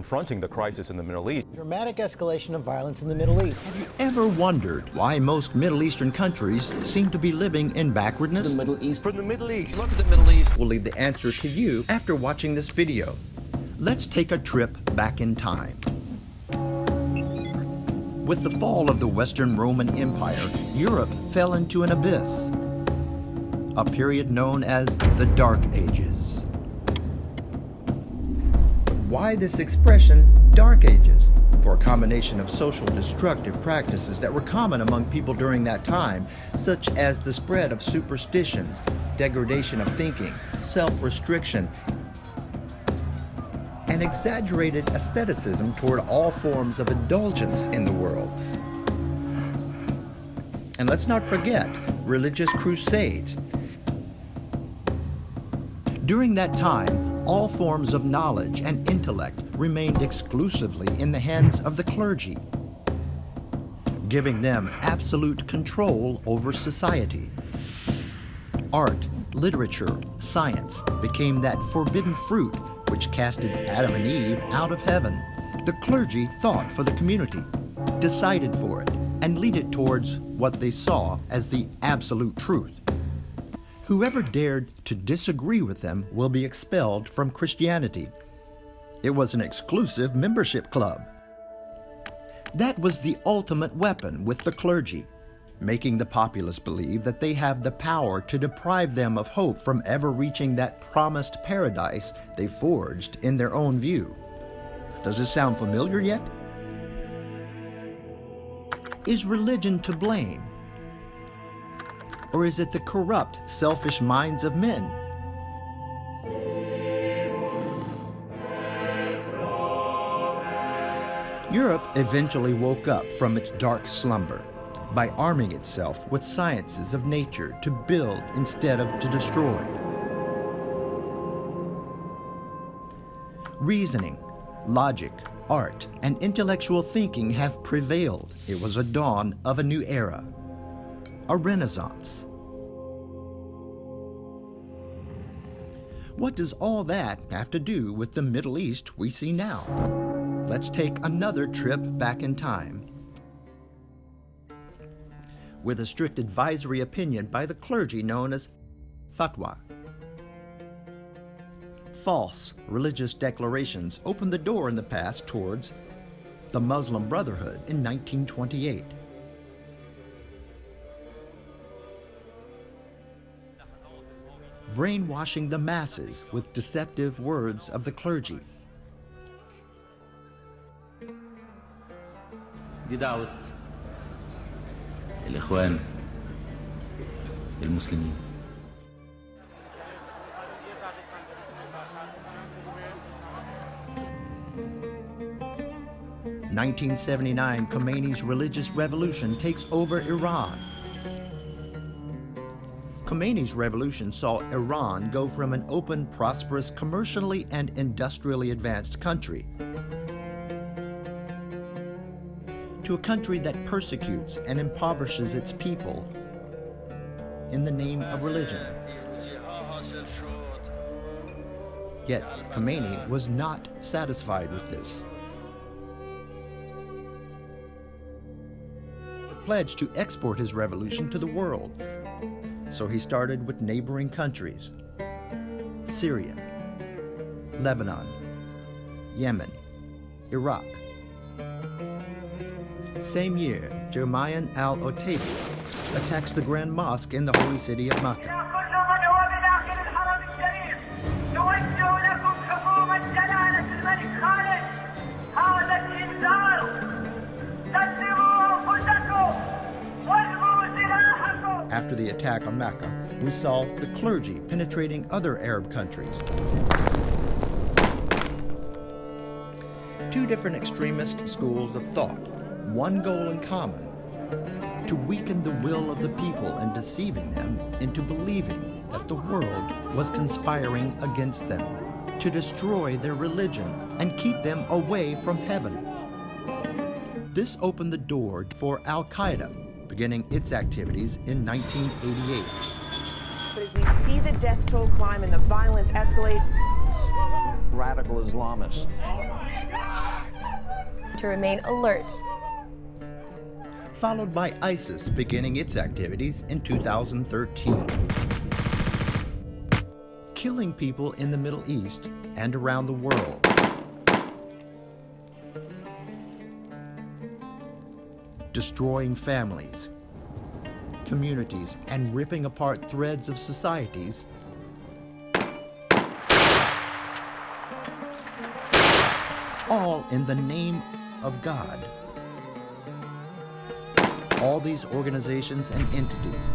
confronting the crisis in the Middle East. Dramatic escalation of violence in the Middle East. Have you ever wondered why most Middle Eastern countries seem to be living in backwardness? The Middle East. From the Middle East. Look at the Middle East. We'll leave the answer to you after watching this video. Let's take a trip back in time. With the fall of the Western Roman Empire, Europe fell into an abyss, a period known as the Dark Ages. Why this expression, Dark Ages? For a combination of social destructive practices that were common among people during that time, such as the spread of superstitions, degradation of thinking, self-restriction, and exaggerated asceticism toward all forms of indulgence in the world. And let's not forget religious crusades. During that time, all forms of knowledge and intellect remained exclusively in the hands of the clergy, giving them absolute control over society. Art, literature, science became that forbidden fruit which casted Adam and Eve out of heaven. The clergy thought for the community, decided for it, and lead it towards what they saw as the absolute truth. Whoever dared to disagree with them will be expelled from Christianity. It was an exclusive membership club. That was the ultimate weapon with the clergy, making the populace believe that they have the power to deprive them of hope from ever reaching that promised paradise they forged in their own view. Does this sound familiar yet? Is religion to blame? Or is it the corrupt, selfish minds of men? Europe eventually woke up from its dark slumber by arming itself with sciences of nature to build instead of to destroy. Reasoning, logic, art, and intellectual thinking have prevailed. It was a dawn of a new era, a renaissance. What does all that have to do with the Middle East we see now? Let's take another trip back in time. With a strict advisory opinion by the clergy known as fatwa. False religious declarations opened the door in the past towards the Muslim Brotherhood in 1928. Brainwashing the masses with deceptive words of the clergy. دي دعوة الإخوان المسلمين. In 1979, Khomeini's religious revolution takes over Iran. Khomeini's revolution saw Iran go from an open, prosperous, commercially and industrially advanced country to a country that persecutes and impoverishes its people in the name of religion. Yet Khomeini was not satisfied with this. He pledged to export his revolution to the world. So he started with neighboring countries: Syria, Lebanon, Yemen, Iraq. Same year, Jeremiah al-Otabi attacks the Grand Mosque in the holy city of Mecca. After the attack on Mecca, we saw the clergy penetrating other Arab countries. Two different extremist schools of thought, one goal in common: to weaken the will of the people and deceiving them into believing that the world was conspiring against them, to destroy their religion and keep them away from heaven. This opened the door for Al-Qaeda, beginning its activities in 1988. But as we see the death toll climb and the violence escalate, Radical Islamists to remain alert. Followed by ISIS beginning its activities in 2013. Killing people in the Middle East and around the world. Destroying families, communities, and ripping apart threads of societies. All in the name of God. All these organizations and entities,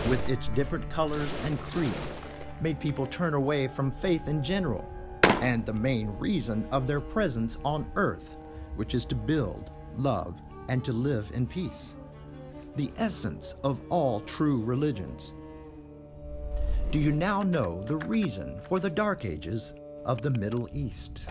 with its different colors and creeds, made people turn away from faith in general, and the main reason of their presence on earth, which is to build, love, and to live in peace. The essence of all true religions. Do you now know the reason for the Dark Ages of the Middle East?